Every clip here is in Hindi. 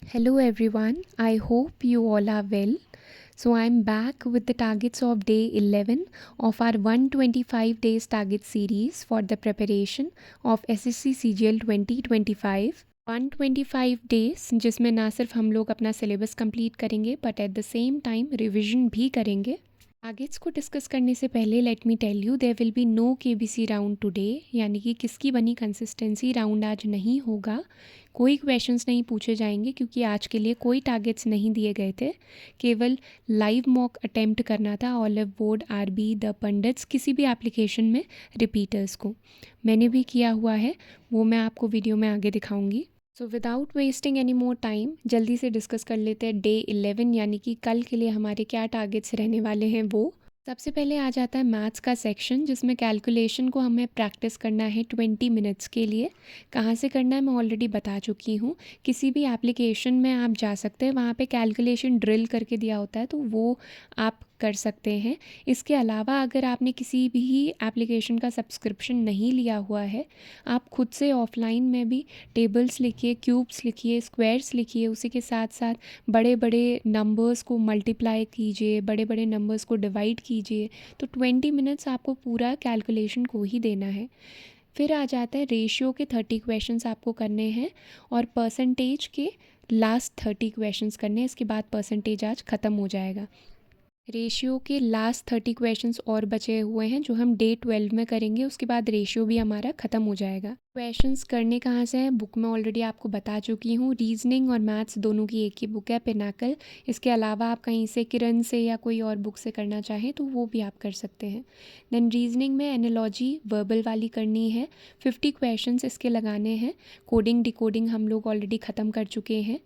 Hello everyone, I hope you all are well. So I'm back with the targets of day 11 of our 125 days target series for the preparation of SSC CGL 2025. 125 days जिसमें ना सिर्फ हम लोग अपना सिलेबस कंप्लीट करेंगे but at the same time revision भी करेंगे। टारगेट्स को डिस्कस करने से पहले let me tell you there will be no KBC round today, यानी कि किसकी बनी कंसिस्टेंसी राउंड आज नहीं होगा। कोई क्वेश्चंस नहीं पूछे जाएंगे क्योंकि आज के लिए कोई टारगेट्स नहीं दिए गए थे। केवल लाइव मॉक अटेम्प्ट करना था Oliveboard, RB, the Pandits, किसी भी एप्लीकेशन में रिपीटर्स को। मैंने भी किया हुआ है, वो मैं आपको वीडियो में आगे दिखाऊंगी। So without wasting any more time जल्दी से डिस्कस कर लेते हैं डे 11, यानी कि कल के लिए हमारे क्या टारगेट्स रहने वाले हैं वो। सबसे पहले आ जाता है मैथ्स का सेक्शन, जिसमें कैलकुलेशन को हमें प्रैक्टिस करना है 20 मिनट्स के लिए। कहाँ से करना है मैं ऑलरेडी बता चुकी हूँ। किसी भी एप्लीकेशन में आप जा सकते हैं, वहाँ पे कैलकुलेशन ड्रिल करके दिया होता है, तो वो आप कर सकते हैं। इसके अलावा अगर आपने किसी भी एप्लीकेशन का सब्सक्रिप्शन नहीं लिया हुआ है, आप खुद से ऑफलाइन में भी टेबल्स लिखिए, क्यूब्स लिखिए, स्क्वायर्स लिखिए, उसी के साथ साथ बड़े बड़े नंबर्स को मल्टीप्लाई कीजिए, बड़े बड़े नंबर्स को डिवाइड कीजिए। तो 20 मिनट्स आपको पूरा कैलकुलेशन को ही देना है। फिर आ जाता है रेशियो के 30 क्वेश्चंस आपको करने हैं और परसेंटेज के लास्ट 30 क्वेश्चंस करने हैं। इसके बाद परसेंटेज आज ख़त्म हो जाएगा। रेशियो के लास्ट 30 क्वेश्चंस और बचे हुए हैं जो हम डे 12 में करेंगे। उसके बाद रेशियो भी हमारा ख़त्म हो जाएगा। क्वेश्चंस करने कहाँ से हैं, बुक में ऑलरेडी आपको बता चुकी हूँ। रीजनिंग और मैथ्स दोनों की एक ही बुक है, पिनाकल। इसके अलावा आप कहीं से किरण से या कोई और बुक से करना चाहें तो वो भी आप कर सकते हैं। देन रीजनिंग में एनालॉजी वर्बल वाली करनी है, 50 क्वेश्चंस इसके लगाने हैं। कोडिंग डिकोडिंग हम लोग ऑलरेडी ख़त्म कर चुके हैं।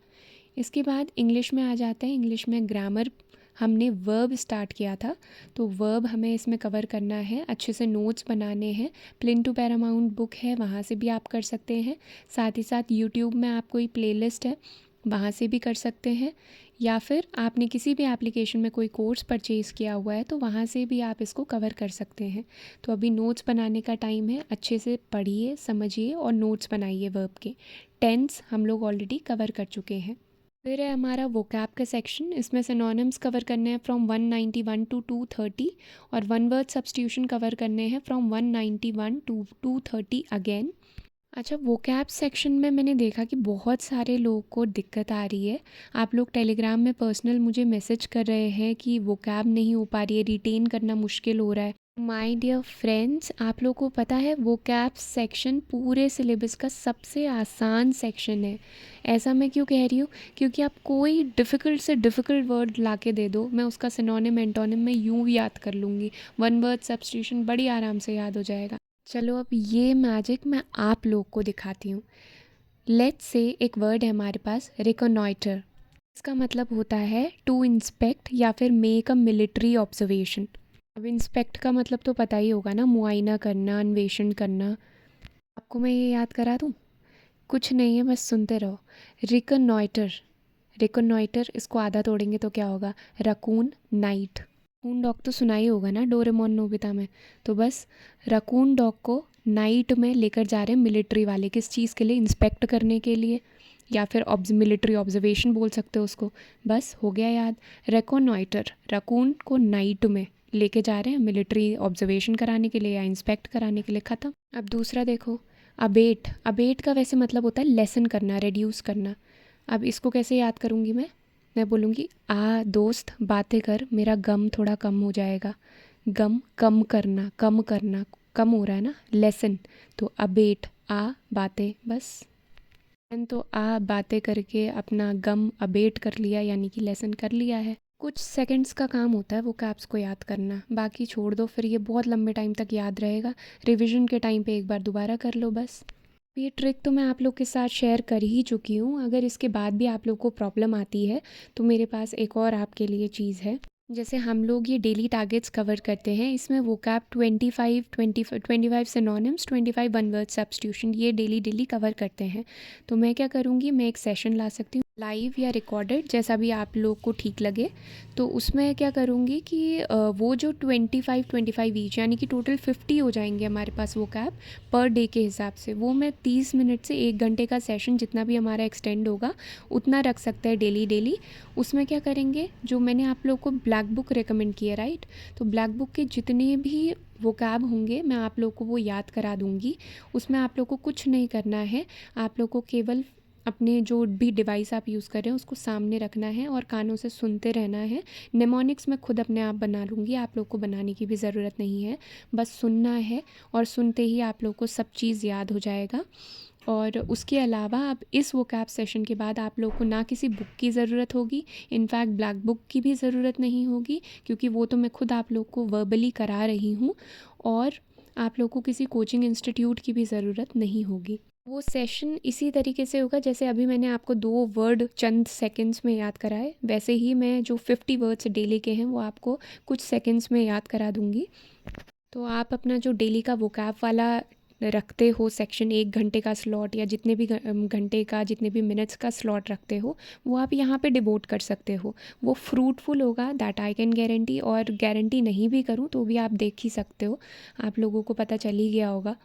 इसके बाद इंग्लिश में आ जाते हैं। इंग्लिश में ग्रामर हमने वर्ब स्टार्ट किया था, तो वर्ब हमें इसमें कवर करना है। अच्छे से नोट्स बनाने हैं। प्लेन टू पैरामाउंट बुक है, वहाँ से भी आप कर सकते हैं। साथ ही साथ यूट्यूब में आप कोई प्लेलिस्ट है, वहाँ से भी कर सकते हैं। या फिर आपने किसी भी एप्लीकेशन में कोई कोर्स परचेज़ किया हुआ है तो वहाँ से भी आप इसको कवर कर सकते हैं। तो अभी नोट्स बनाने का टाइम है। अच्छे से पढ़िए, समझिए और नोट्स बनाइए वर्ब के। टेंस हम लोग ऑलरेडी कवर कर चुके हैं। फिर है हमारा वोकैब का सेक्शन। इसमें सिनोनिम्स कवर करने हैं फ्रॉम 191 टू 230 और वन वर्ड सब्स्टिट्यूशन कवर करने हैं फ्रॉम 191 टू 230 अगेन। अच्छा, वोकैब सेक्शन में मैंने देखा कि बहुत सारे लोगों को दिक्कत आ रही है। आप लोग टेलीग्राम में पर्सनल मुझे मैसेज कर रहे हैं कि वोकैब नहीं हो पा रही है, रिटेन करना मुश्किल हो रहा है। माय डियर फ्रेंड्स, आप लोग को पता है वोकैब सेक्शन पूरे सिलेबस का सबसे आसान सेक्शन है। ऐसा मैं क्यों कह रही हूँ, क्योंकि आप कोई डिफ़िकल्ट से डिफ़िकल्ट वर्ड ला के दे दो, मैं उसका सिनोनिम एंटोनिम में यूँ याद कर लूँगी। वन वर्ड सब्स्टिट्यूशन बड़ी आराम से याद हो जाएगा। चलो अब ये मैजिक मैं आप लोग को दिखाती हूँ। लेट्स से एक वर्ड है हमारे पास, रिकॉनॉइटर। इसका मतलब होता है टू इंस्पेक्ट या फिर मेक अ मिलिट्री ऑब्जर्वेशन। अब इंस्पेक्ट का मतलब तो पता ही होगा ना, मुआयना करना, अन्वेषण करना। आपको मैं ये याद करा दूँ? कुछ नहीं है, बस सुनते रहो। रिकॉनॉइटर, रिकॉनॉइटर, इसको आधा तोड़ेंगे तो क्या होगा, रकून नाइट। रकून डॉग तो सुना ही होगा ना डोरेमोन नोबिता में। तो बस रकून डॉग को नाइट में लेकर जा रहे हैं मिलिट्री वाले। किस चीज़ के लिए? इंस्पेक्ट करने के लिए, या फिर मिलिट्री ऑब्जर्वेशन बोल सकते हो उसको। बस हो गया याद। रेकोनॉइटर, रकून को नाइट में लेके जा रहे हैं मिलिट्री ऑब्जर्वेशन कराने के लिए या इंस्पेक्ट कराने के लिए। ख़त्म। अब दूसरा देखो, अबेट। अबेट का वैसे मतलब होता है लेसन करना, रिड्यूस करना। अब इसको कैसे याद करूँगी मैं बोलूँगी आ दोस्त बातें कर, मेरा गम थोड़ा कम हो जाएगा। गम कम करना, कम करना, कम हो रहा है ना, लेसन। तो अबेट, आ बातें, बस। तो आ बातें करके अपना गम अबेट कर लिया, यानी कि लेसन कर लिया है। कुछ सेकंड्स का काम होता है वो कैप्स को याद करना, बाकी छोड़ दो, फिर ये बहुत लंबे टाइम तक याद रहेगा। रिवीजन के टाइम पे एक बार दोबारा कर लो बस। ये ट्रिक तो मैं आप लोग के साथ शेयर कर ही चुकी हूँ। अगर इसके बाद भी आप लोग को प्रॉब्लम आती है तो मेरे पास एक और आपके लिए चीज़ है। जैसे हम लोग ये डेली टारगेट्स कवर करते हैं, इसमें vocab 25 synonyms, 25 one word substitution, ये डेली कवर करते हैं। तो मैं क्या करूँगी, मैं एक सेशन ला सकती हूँ। लाइव या रिकॉर्डेड, जैसा भी आप लोग को ठीक लगे। तो उसमें क्या करूँगी कि वो जो 25 ईच यानी कि टोटल 50 हो जाएंगे हमारे पास वो कैब पर डे के हिसाब से, वो मैं 30 मिनट से 1 घंटे का सेशन जितना भी हमारा एक्सटेंड होगा उतना रख सकते हैं डेली डेली। उसमें क्या करेंगे, जो मैंने आप लोग को ब्लैक बुक रिकमेंड किया राइट, तो ब्लैक बुक के जितने भी वो कैब होंगे मैं आप लोग को वो याद करा दूँगी। उसमें आप लोग को कुछ नहीं करना है, आप लोग को केवल अपने जो भी डिवाइस आप यूज़ कर रहे हैं उसको सामने रखना है और कानों से सुनते रहना है। नेमोनिक्स मैं खुद अपने आप बना लूँगी, आप लोग को बनाने की भी ज़रूरत नहीं है, बस सुनना है और सुनते ही आप लोग को सब चीज़ याद हो जाएगा। और उसके अलावा अब इस वोकैब सेशन के बाद आप लोग को ना किसी बुक की ज़रूरत होगी, इनफैक्ट ब्लैक बुक की भी ज़रूरत नहीं होगी, क्योंकि वो तो मैं खुद आप लोग को वर्बली करा रही हूँ। और आप लोग को किसी कोचिंग इंस्टीट्यूट की भी ज़रूरत नहीं होगी। वो सेशन इसी तरीके से होगा जैसे अभी मैंने आपको 2 वर्ड चंद सेकंड्स में याद कराए, वैसे ही मैं जो 50 वर्ड्स डेली के हैं वो आपको कुछ सेकंड्स में याद करा दूँगी। तो आप अपना जो डेली का वोकैब वाला रखते हो सेक्शन, 1 घंटे का स्लॉट या जितने भी घंटे का जितने भी मिनट्स का स्लॉट रखते हो, वो आप यहाँ पे डिवोट कर सकते हो। वो फ्रूटफुल होगा, दैट आई कैन गारंटी, और गारंटी नहीं भी करूँ तो भी आप देख ही सकते हो, आप लोगों को पता चल ही गया होगा।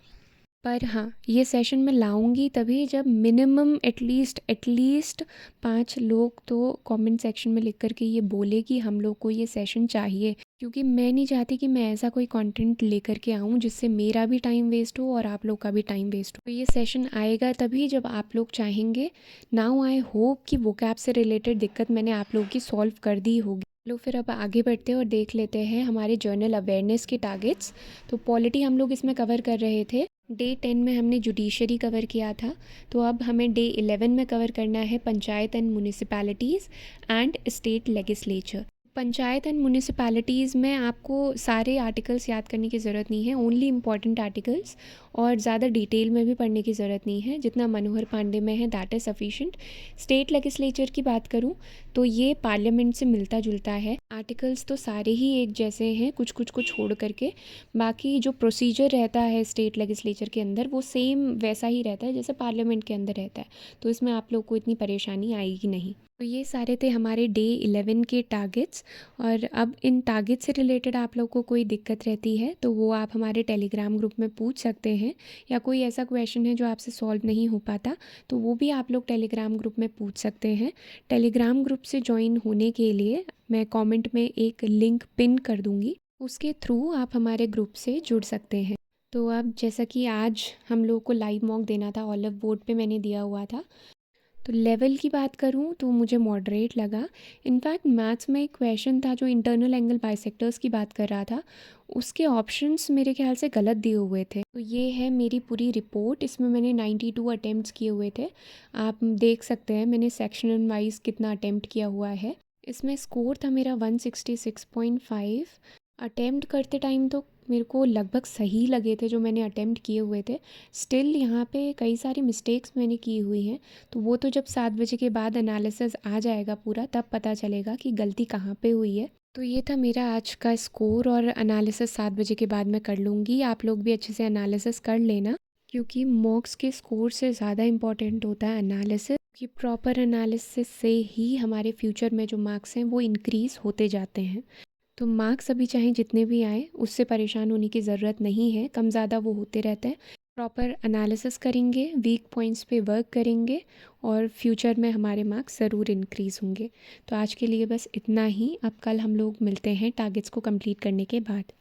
पर हाँ, ये सेशन मैं लाऊंगी तभी जब मिनिमम एटलीस्ट 5 लोग तो कमेंट सेक्शन में लिख कर के ये बोले कि हम लोग को ये सेशन चाहिए, क्योंकि मैं नहीं चाहती कि मैं ऐसा कोई कंटेंट लेकर के आऊँ जिससे मेरा भी टाइम वेस्ट हो और आप लोग का भी टाइम वेस्ट हो। तो ये सेशन आएगा तभी जब आप लोग चाहेंगे। नाउ आई होप कि वोकैब से रिलेटेड दिक्कत मैंने आप लोगों की सॉल्व कर दी होगी। लो फिर अब आगे बढ़ते हैं और देख लेते हैं हमारे जर्नल अवेयरनेस के टारगेट्स। तो पॉलिटी हम लोग इसमें कवर कर रहे थे। डे 10 में हमने जुडिशरी कवर किया था, तो अब हमें डे 11 में कवर करना है panchayat and municipalities and state legislature. Panchayat and municipalities में आपको सारे आर्टिकल्स याद करने की ज़रूरत नहीं है, ओनली इम्पॉर्टेंट आर्टिकल्स, और ज़्यादा डिटेल में भी पढ़ने की ज़रूरत नहीं है, जितना मनोहर पांडे में है that is sufficient. State legislature की बात करूँ तो ये पार्लियामेंट से मिलता जुलता है, आर्टिकल्स तो सारे ही एक जैसे हैं कुछ कुछ को छोड़ करके, बाकी जो प्रोसीजर रहता है स्टेट लेगिस्लेचर के अंदर वो सेम वैसा ही रहता है जैसे पार्लियामेंट के अंदर रहता है, तो इसमें आप लोग को इतनी परेशानी आएगी नहीं। तो ये सारे थे हमारे डे 11 के टारगेट्स। और अब इन टारगेट से रिलेटेड आप लोग को कोई दिक्कत रहती है तो वो आप हमारे टेलीग्राम ग्रुप में पूछ सकते हैं, या कोई ऐसा क्वेश्चन है जो आपसे सॉल्व नहीं हो पाता तो वो भी आप लोग टेलीग्राम ग्रुप में पूछ सकते हैं। टेलीग्राम ग्रुप से ज्वाइन होने के लिए मैं कमेंट में एक लिंक पिन कर दूँगी, उसके थ्रू आप हमारे ग्रुप से जुड़ सकते हैं। तो अब जैसा कि आज हम लोग को लाइव मॉक देना था, ऑलिव बोर्ड पे मैंने दिया हुआ था, तो लेवल की बात करूँ तो मुझे मॉडरेट लगा। इनफैक्ट मैथ्स में एक क्वेश्चन था जो इंटरनल एंगल बाइसेक्टर्स की बात कर रहा था, उसके ऑप्शंस मेरे ख्याल से गलत दिए हुए थे। तो ये है मेरी पूरी रिपोर्ट, इसमें मैंने 92 अटेम्प्ट्स किए हुए थे, आप देख सकते हैं मैंने सेक्शन वाइज कितना अटेम्प्ट किया हुआ है। इसमें स्कोर था मेरा 166.5। अटेम्प्ट करते टाइम तो मेरे को लगभग सही लगे थे जो मैंने अटेम्प्ट किए हुए थे, स्टिल यहाँ पे कई सारी मिस्टेक्स मैंने की हुई हैं, तो वो तो जब 7 बजे के बाद एनालिसिस आ जाएगा पूरा तब पता चलेगा कि गलती कहाँ पे हुई है। तो ये था मेरा आज का स्कोर, और एनालिसिस 7 बजे के बाद मैं कर लूँगी, आप लोग भी अच्छे से एनालिसिस कर लेना, क्योंकि मॉक्स के स्कोर से ज़्यादा इम्पॉर्टेंट होता है एनालिसिस, कि प्रॉपर एनालिसिस से ही हमारे फ्यूचर में जो मार्क्स हैं वो इंक्रीज़ होते जाते हैं। तो मार्क्स अभी चाहे जितने भी आए उससे परेशान होने की ज़रूरत नहीं है, कम ज़्यादा वो होते रहते हैं। प्रॉपर एनालिसिस करेंगे, वीक पॉइंट्स पे वर्क करेंगे और फ्यूचर में हमारे मार्क्स ज़रूर इंक्रीज़ होंगे। तो आज के लिए बस इतना ही, अब कल हम लोग मिलते हैं टारगेट्स को कंप्लीट करने के बाद।